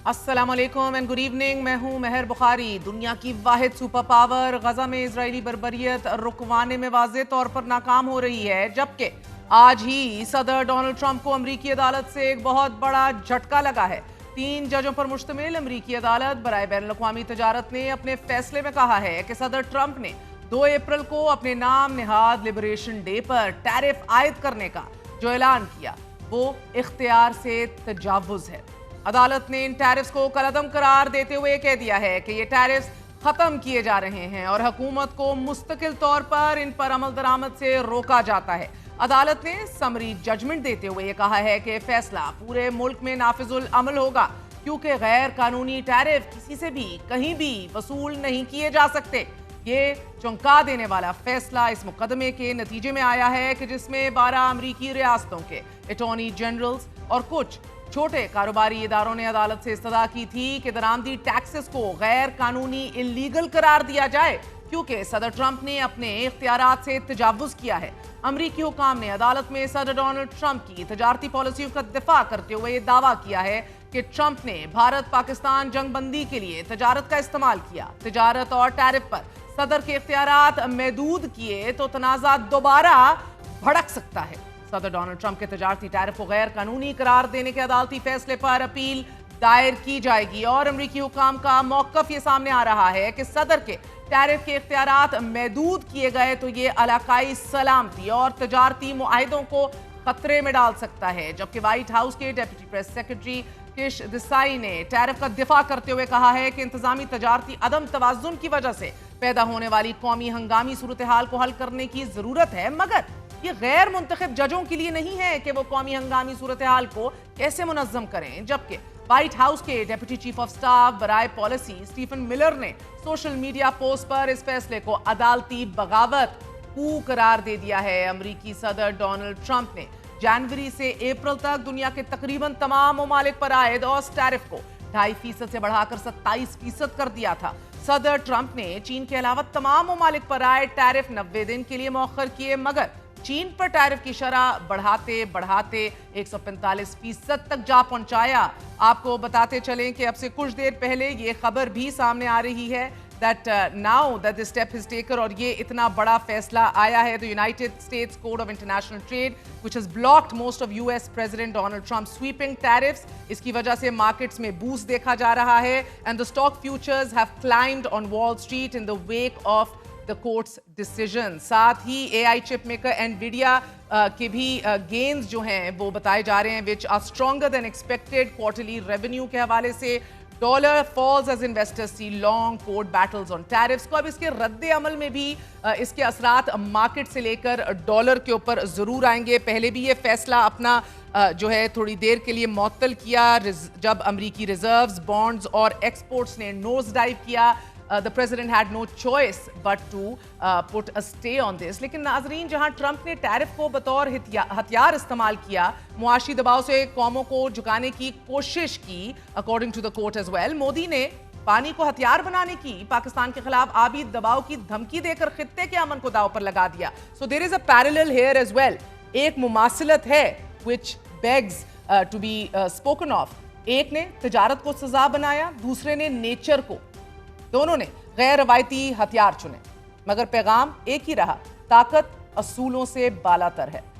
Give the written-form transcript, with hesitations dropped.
अस्सलाम वालेकुम and good evening. मैं हूं मेहर बुखारी। दुनिया की वाहिद सुपर पावर गजा में इजरायली बर्बरियत रुकवाने में वाज़ेह तौर पर नाकाम हो रही है, जबकि आज ही सदर डोनाल्ड ट्रंप को अमरीकी अदालत से एक बहुत बड़ा झटका लगा है। 3 जजों पर मुश्तमिल अमरीकी अदालत बराए बैनुल-अक़वामी तजारत ने अपने फैसले में कहा है कि सदर ट्रंप ने 2 अप्रैल को अपने नाम निहाद लिबरेशन डे पर टैरिफ आयद करने का जो ऐलान किया वो इख्तियार से तजावुज़ है। अदालत ने इन टैरिफ्स को कलअदम करार देते हुए कह दिया है कि ये टैरिफ्स खत्म किए जा रहे हैं और हुकूमत को मुस्तकिल तौर पर इन पर अमल दरामद से रोका जाता है। अदालत ने समरी जजमेंट देते हुए कहा है कि फैसला पूरे मुल्क में नाफिजुल अमल होगा, क्योंकि गैर कानूनी टैरिफ किसी से भी कहीं भी वसूल नहीं किए जा सकते। ये चौंका देने वाला फैसला इस मुकदमे के नतीजे में आया है कि जिसमें 12 अमरीकी रियासतों के अटॉर्नी जनरल्स और कुछ छोटे कारोबारी इदारों ने अदालत से इस्तदा की थी कि दरामदी टैक्सेस को गैर कानूनी इल्लीगल करार दिया जाए, क्योंकि सदर ट्रंप ने अपने इख्तियारात से तजावुज़ किया है। अमरीकी हुकाम ने अदालत में सदर डोनाल्ड ट्रंप की तजारती पॉलिसियों का दिफा करते हुए ये दावा किया है कि ट्रंप ने भारत पाकिस्तान जंगबंदी के लिए तजारत का इस्तेमाल किया। तजारत और टैरिफ पर सदर के इख्तियारात महदूद किए तो तनाज़ा दोबारा भड़क सकता है। सदर डोनाल्ड ट्रंप के तजारती टैरिफ को गैर कानूनी करार देने के अदालती फैसले पर अपील दायर की जाएगी और अमरीकी हुकाम का मौक़िफ़ ये सामने आ रहा है कि सदर के टैरिफ के इख्तियारात महदूद किए गए तो ये इलाकाई सलामती और तजारती मुआहिदों को खतरे में डाल सकता है। जबकि व्हाइट हाउस के डेप्यूटी प्रेस सेक्रेटरी किश देसाई ने टैरिफ का दिफा करते हुए कहा है कि इंतजामी तजारती अदम तवाज़ुन की वजह से पैदा होने वाली कौमी हंगामी सूरत हाल को हल करने की जरूरत है, मगर ये गैर मुंतखब जजों के लिए नहीं है कि वो कौमी हंगामी सूरत हाल को कैसे मुनज़्ज़म करें। जबकि व्हाइट हाउस के डेप्यूटी चीफ ऑफ स्टाफ बराए पॉलिसी स्टीफन मिलर ने सोशल मीडिया पोस्ट पर इस फैसले को अदालती बगावत करार दे दिया है। अमरीकी सदर डोनाल्ड ट्रंप ने जनवरी से अप्रैल तक दुनिया के तकरीबन तमाम ममालिक पर आयद औसत टैरिफ को 2.5% से बढ़ाकर 27% कर दिया था। सदर ट्रंप ने चीन के अलावा तमाम ममालिक पर आयद टैरिफ 90 दिन के लिए मौखर किए, मगर चीन पर टैरिफ की शरह बढ़ाते बढ़ाते 145% तक जा पहुंचाया। आपको बताते चलें कि अब से कुछ देर पहले ये खबर भी सामने आ रही है that now that this step is taken और ये इतना बड़ा फैसला आया है, the United States Code of International Trade which has blocked most of US President Donald Trump's sweeping tariffs, इसकी वजह से मार्केट्स में बूस्ट देखा जा रहा है and the stock futures have climbed on Wall Street in the wake of the court's decision। साथ ही AI chip maker Nvidia के भी गेन्स जो हैं वो बताए जा रहे हैं which are stronger than expected quarterly revenue के हवाले से। Dollar falls as investors see long court battles on tariffs को। अब इसके रद्द अमल में भी इसके असरात मार्केट से लेकर डॉलर के ऊपर ज़रूर आएंगे। पहले भी ये फैसला अपना जो है थोड़ी देर के लिए मुअत्तल किया जब अमरीकी रिजर्व्स, बॉन्ड्स और एक्सपोर्ट्स ने नोज डाइव किया। The president had no choice but to put a stay on this। लेकिन नाजरीन, जहां ट्रंप ने टैरिफ को बतौर हथियार इस्तेमाल किया, मुआशी दबाव से कौमों को झुकाने की कोशिश की, according to the court as well, Modi ने पानी को हथियार बनाने की, पाकिस्तान के खिलाफ आबी दबाव की धमकी देकर खित्ते के अमन को दाव पर लगा दिया। So there is a parallel here as well. एक मुमासिलत है which begs to be spoken of। एक ने तजारत को सजा बनाया, दूसरे ने नेचर को। दोनों ने गैर रवायती हथियार चुने, मगर पैगाम एक ही रहा, ताकत असूलों से बालातर है।